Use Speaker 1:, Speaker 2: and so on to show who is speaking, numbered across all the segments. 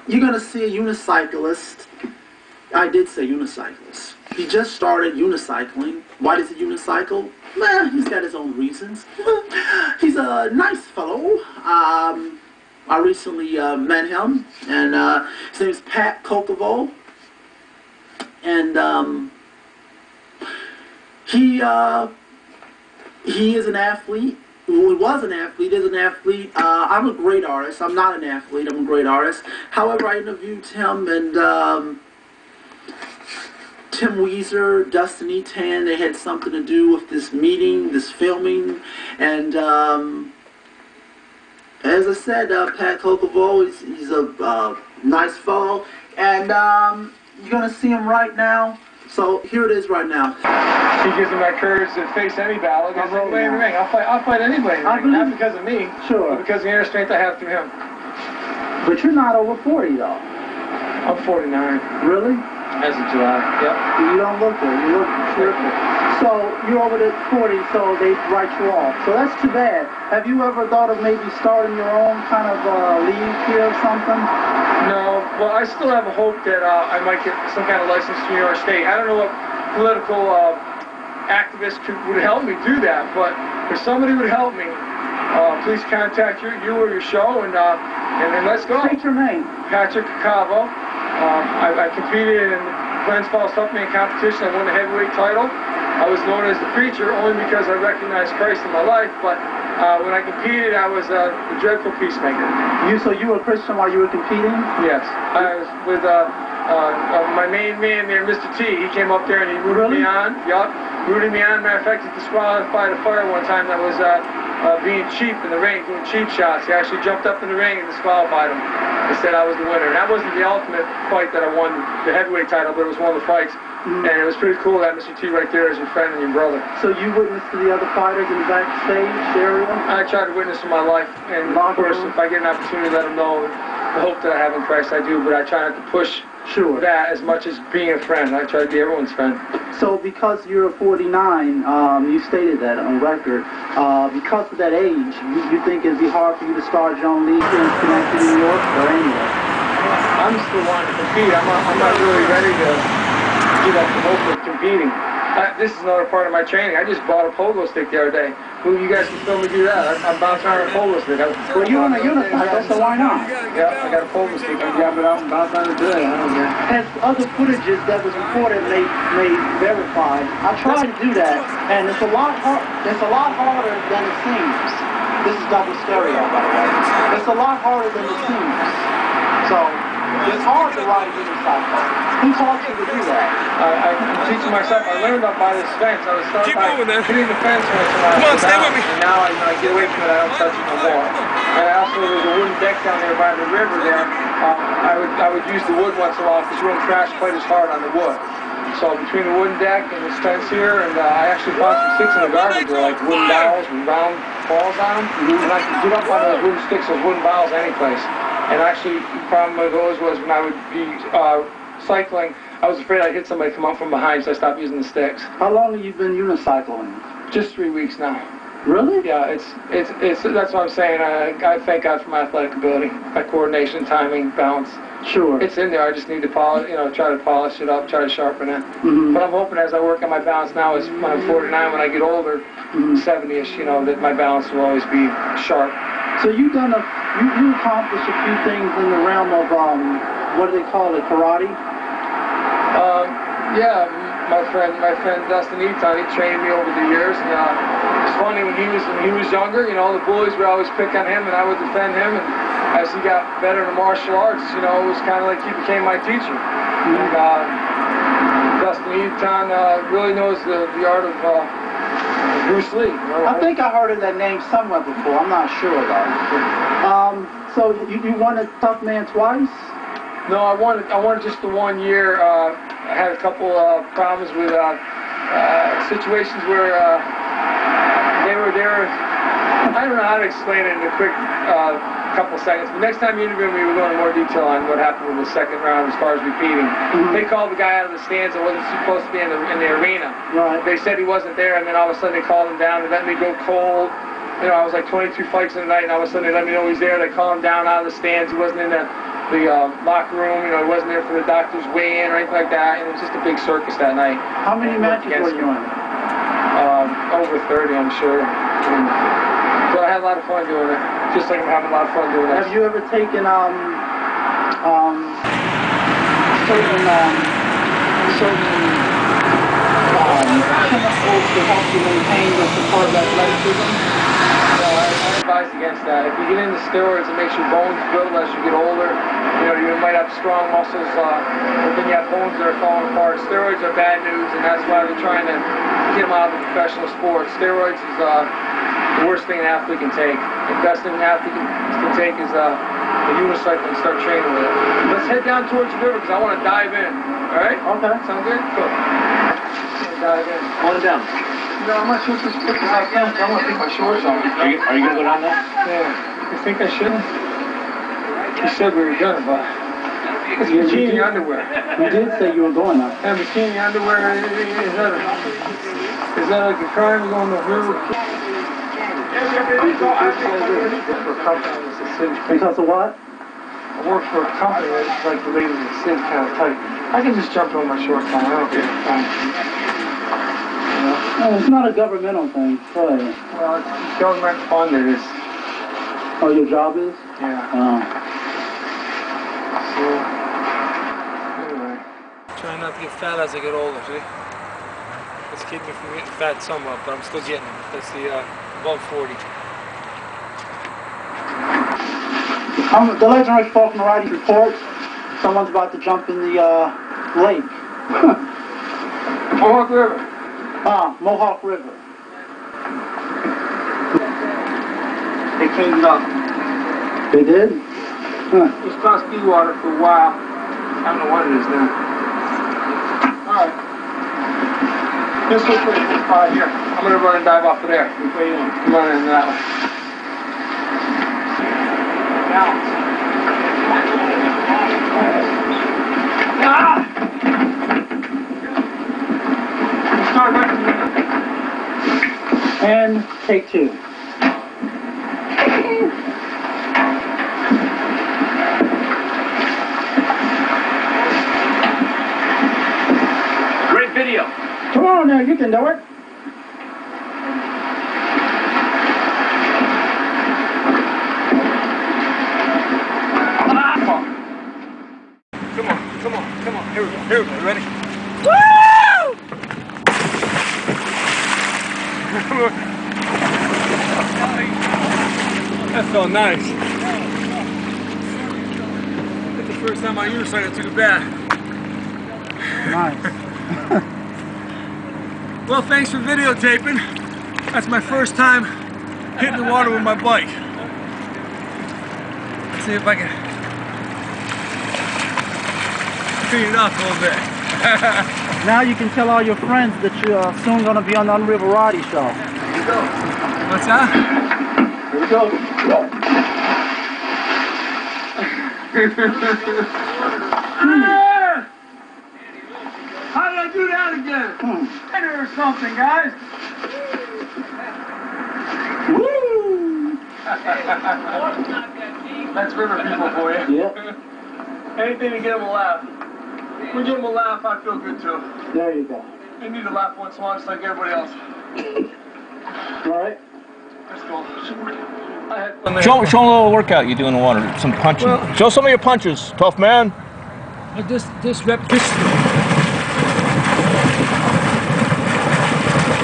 Speaker 1: you're going to see a unicyclist. I did say unicyclist. He just started unicycling. Why does he unicycle? He's got his own reasons. He's a nice fellow. I recently met him, and his name is Caccavo, and he is an athlete. Well, he was an athlete, is an athlete. I'm a great artist. I'm not an athlete. I'm a great artist. However, I interviewed him, and Tim Weezer, Dustin Etan, they had something to do with this meeting, this filming, and as I said, Pat Caccavo, he's a nice fellow, and you're going to see him right now. So here it is right now.
Speaker 2: He gives me that courage to face any battle. He goes, anybody in the ring. I'll fight anybody in the ring. Not because of me,
Speaker 1: sure,
Speaker 2: but because of the inner strength I have through him.
Speaker 1: But you're not over 40, though.
Speaker 2: I'm 49.
Speaker 1: Really?
Speaker 2: As of July, yep.
Speaker 1: You don't look it. You look terrific. So you're over the 40, so they write you off. So that's too bad. Have you ever thought of maybe starting your own kind of league here or something?
Speaker 2: No. Well, I still have a hope that I might get some kind of license to New York State. I don't know what political activist would help me do that, but if somebody would help me, please contact you or your show, and let's go.
Speaker 1: State your name.
Speaker 2: Patrick Caccavo. I competed in Glens Falls Tough-Man competition. I won the heavyweight title. I was known as the preacher only because I recognized Christ in my life, but when I competed, I was a dreadful peacemaker.
Speaker 1: So you were a Christian while you were competing?
Speaker 2: Yes. I was with my main man there, Mr. T. He came up there and he rooted me on. Yup. Rooted me on. Matter of fact, he disqualified a fighter one time that was being cheap in the ring, doing cheap shots. He actually jumped up in the ring and disqualified him. He said I was the winner. And that wasn't the ultimate fight that I won the heavyweight title, but it was one of the fights. And it was pretty cool that Mr. T right there is your friend and your brother.
Speaker 1: So you witnessed to the other fighters in the backstage area?
Speaker 2: I try to witness in my life, and of course, if I get an opportunity to let them know the hope that I have in Christ, I do, but I try not to push that as much as being a friend. I try to be everyone's friend. So because you're 49, you stated that on record, because of that age, you think it'd be hard for you to start your own league here in Connecticut, New York, or anywhere? I'm still wanting to compete. I'm not really ready to give up the hope of competing. This is another part of my training. I just bought a pogo stick the other day. You guys can film me do that. I'm bouncing around a pogo stick.
Speaker 1: Well, you're on a unicycle, so why not?
Speaker 2: Yeah, I got a pogo stick. Yeah, but I'm bouncing around today. I don't care.
Speaker 1: As other footages that was recorded may verify, I tried to do that, and it's a lot harder than it seems. This is double stereo, by the way. It's a lot harder than it seems. So it's hard to ride a unicycle. Who taught you to do that?
Speaker 2: I'm teaching myself. I learned up by this fence. I was starting by hitting the fence once in a while.
Speaker 3: Come on, stay with me.
Speaker 2: And now when I get away from it, I don't touch it no more. And also there's a wooden deck down there by the river there. I would use the wood once in a while because you wouldn't crash quite as hard on the wood. So between the wooden deck and this fence here, and I actually found some sticks in the garbage with like wooden dowels with round balls on them. And I could get up on those wooden sticks, those wooden balls any place. And actually the problem with those was when I would be cycling, I was afraid I'd hit somebody come up from behind, so I stopped using the sticks.
Speaker 1: How long have you been unicycling?
Speaker 2: Just 3 weeks now.
Speaker 1: Really?
Speaker 2: Yeah, it's that's what I'm saying. I thank God for my athletic ability, my coordination, timing, balance.
Speaker 1: Sure.
Speaker 2: It's in there. I just need to polish, try to polish it up, try to sharpen it. But I'm hoping as I work on my balance now, as when I'm 49, when I get older, 70ish, that my balance will always be sharp.
Speaker 1: So you accomplished a few things in the realm of what do they call it, karate?
Speaker 2: Yeah, my friend Dustin Etan, he trained me over the years. And it's funny when he was younger, the bullies would always pick on him, and I would defend him. And as he got better in the martial arts, it was kind of like he became my teacher. And Dustin Etan really knows the art of Bruce Lee.
Speaker 1: I think I heard of that name somewhere before. I'm not sure though. So you won a Tough Man twice?
Speaker 2: No, I won just the 1 year. I had a couple problems with situations where they were. I don't know how to explain it in a quick couple seconds. But next time you interview me, we'll go into more detail on what happened with the second round as far as repeating. They called the guy out of the stands that wasn't supposed to be in the arena.
Speaker 1: Right.
Speaker 2: They said he wasn't there, and then all of a sudden they called him down and let me go cold. I was like 22 fights in the night, and all of a sudden they let me know he's there. They call him down out of the stands. He wasn't in the the locker room. You know, he wasn't there for the doctor's weigh-in or anything like that. And it was just a big circus that night.
Speaker 1: How many matches were you in?
Speaker 2: Over 30, I'm sure. But I had a lot of fun doing it. Just like I'm having a lot of fun doing it.
Speaker 1: Have you ever taken chemicals to help you maintain the support of athleticism?
Speaker 2: No, I advise against that. If you get into steroids, it makes your bones brittle as you get older. You know, you might have strong muscles, but then you have bones that are falling apart. Steroids are bad news, and that's why they're trying to get them out of the professional sport. Steroids is the worst thing an athlete can take. The best thing an athlete can take is a unicycle and start training with it. Let's head down towards the river because I want to dive in. All right? Okay. Sound good? Cool. Dive in.
Speaker 1: On and down.
Speaker 2: No, I'm not sure if this is putting out down, so I want to take my shorts on.
Speaker 1: Are you going to go down there?
Speaker 2: Yeah. You think I should? You said we were gonna, but it's bikini underwear.
Speaker 1: You did say you were going up.
Speaker 2: And bikini underwear, is that like a crime going to the river?
Speaker 1: Because of what?
Speaker 2: I work for a company that's like related to the city kind of tight. I can just jump on my shorts down. I don't care.
Speaker 1: No, it's not a governmental thing. Go ahead.
Speaker 2: Well, it's government funded. It's...
Speaker 1: Oh, your job is?
Speaker 2: Yeah. So, anyway. Trying not to get fat as I get older, see? It's keeping me from getting fat somewhat, but I'm still getting them. That's the above 40.
Speaker 1: The legendary Faulkner Riding reports someone's about to jump in the lake.
Speaker 2: Mohawk River.
Speaker 1: Mohawk River.
Speaker 2: They cleaned it up.
Speaker 1: They did? Huh.
Speaker 2: It was supposed to be water for a while. I don't know what it is now. Alright. This looks like this spot here. I'm going to run and dive off of there. I'm running into that way. Balance. Ah! Start right from here.
Speaker 1: And take two.
Speaker 2: Great video.
Speaker 1: Come on now, you can do it.
Speaker 2: Come on. Here we go. Ready?
Speaker 1: Woo!
Speaker 2: That felt nice. That's the first time on Unicycle I took a bath.
Speaker 1: Nice.
Speaker 2: Well, thanks for videotaping. That's my first time hitting the water with my bike. Let's see if I can clean it up a little bit.
Speaker 1: Now you can tell all your friends that you're soon going to be on the Unreal Variety Show.
Speaker 2: Here we go. What's that?
Speaker 1: Here we go.
Speaker 2: How did I do that again? Or something, guys.
Speaker 1: Woo!
Speaker 2: That's river people for you.
Speaker 1: Yep.
Speaker 2: Anything to get them a laugh. If we give them a laugh, I feel good too.
Speaker 1: There you go.
Speaker 2: They need to laugh once in a while, just like everybody else.
Speaker 1: All right.
Speaker 2: Let's go.
Speaker 3: Show them a little workout you do in the water. Some punching.
Speaker 2: Well,
Speaker 3: show some of your punches, tough man.
Speaker 2: This repetition.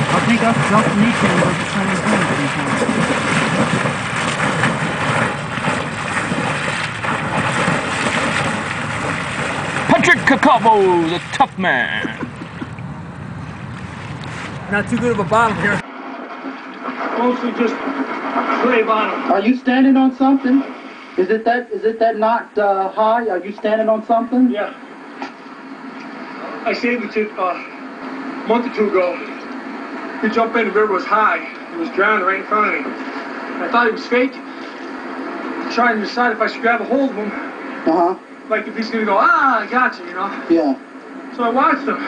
Speaker 1: I think that's jump knee thing was the same thing.
Speaker 3: Caccavo, the tough man.
Speaker 2: Not too good of a bottom here. Mostly just clay bottom.
Speaker 1: Are you standing on something? Is it that not high? Are you standing on something?
Speaker 2: Yeah. I saved it a month or two ago. He jumped in, the river was high. He was drowning right in front of me. I thought he was faking. Trying to decide if I should grab a hold of him.
Speaker 1: Uh-huh.
Speaker 2: Like if he's gonna go, I got you, you know?
Speaker 1: Yeah.
Speaker 2: So I watched him.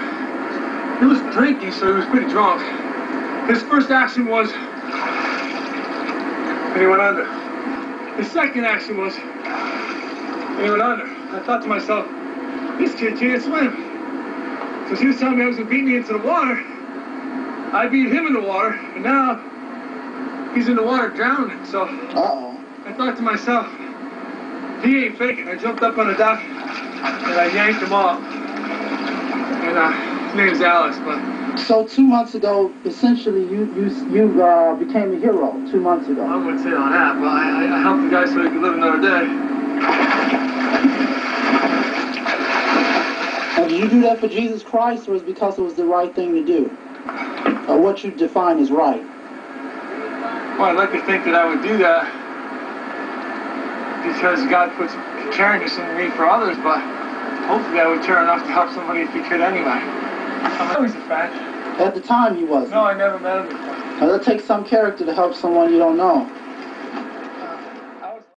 Speaker 2: He was drinking, so he was pretty drunk. His first action was, and he went under. His second action was, he went under. I thought to myself, this kid can't swim. So she was telling me I was going to beat me into the water. I beat him in the water, and now he's in the water drowning. So I thought to myself, he ain't faking. I jumped up on the dock and I yanked him off. And his name's Alex. But
Speaker 1: so 2 months ago, essentially, you became a hero 2 months ago.
Speaker 2: I wouldn't say on that, but I helped the guy so he could live another day.
Speaker 1: And did you do that for Jesus Christ, or was it because it was the right thing to do? Or what you define as right?
Speaker 2: Well, I'd like to think that I would do that because God puts caringness in me for others, but hopefully I would care enough to help somebody if he could anyway. I'm always a fan.
Speaker 1: At the time, you wasn't.
Speaker 2: No, I never met him before.
Speaker 1: Now, that takes some character to help someone you don't know.